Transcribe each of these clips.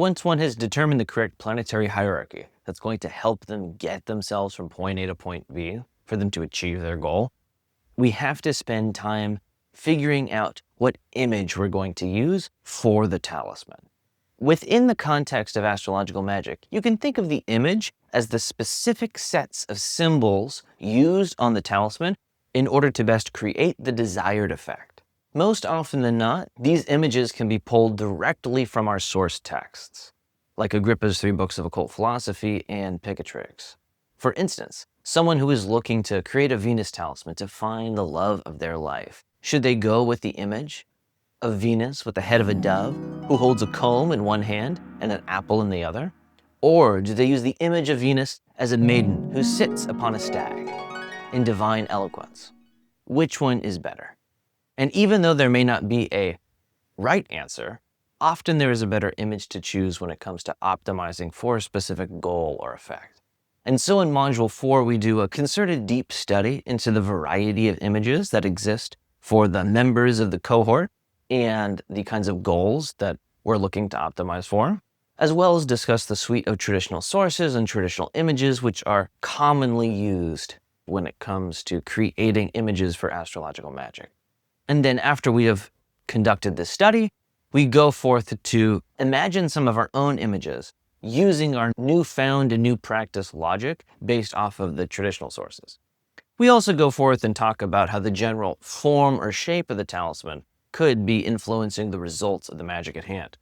Once one has determined the correct planetary hierarchy that's going to help them get themselves from point A to point B for them to achieve their goal, we have to spend time figuring out what image we're going to use for the talisman. Within the context of astrological magic, you can think of the image as the specific sets of symbols used on the talisman in order to best create the desired effect. Most often than not, these images can be pulled directly from our source texts, like Agrippa's 3 books of occult philosophy and Picatrix. For instance, someone who is looking to create a Venus talisman to find the love of their life, should they go with the image of Venus with the head of a dove who holds a comb in one hand and an apple in the other? Or do they use the image of Venus as a maiden who sits upon a stag in divine eloquence? Which one is better? And even though there may not be a right answer, often there is a better image to choose when it comes to optimizing for a specific goal or effect. And so in Module 4, we do a concerted deep study into the variety of images that exist for the members of the cohort and the kinds of goals that we're looking to optimize for, as well as discuss the suite of traditional sources and traditional images which are commonly used when it comes to creating images for astrological magic. And then after we have conducted this study, we go forth to imagine some of our own images using our newfound and new practice logic based off of the traditional sources. We also go forth and talk about how the general form or shape of the talisman could be influencing the results of the magic at hand.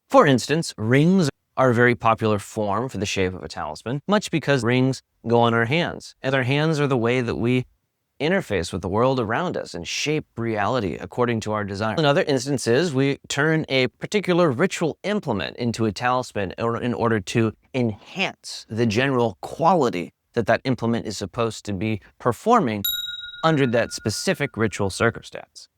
For instance, rings are a very popular form for the shape of a talisman, much because rings go on our hands, and our hands are the way that we interface with the world around us and shape reality according to our desire. In other instances, we turn a particular ritual implement into a talisman in order to enhance the general quality that that implement is supposed to be performing under that specific ritual circumstance.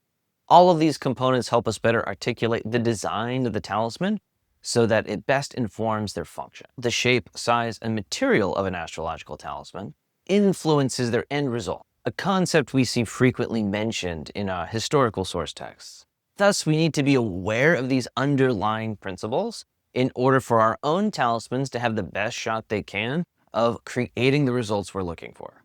All of these components help us better articulate the design of the talisman so that it best informs their function. The shape, size, and material of an astrological talisman influences their end result, a concept we see frequently mentioned in historical source texts. Thus, we need to be aware of these underlying principles in order for our own talismans to have the best shot they can of creating the results we're looking for.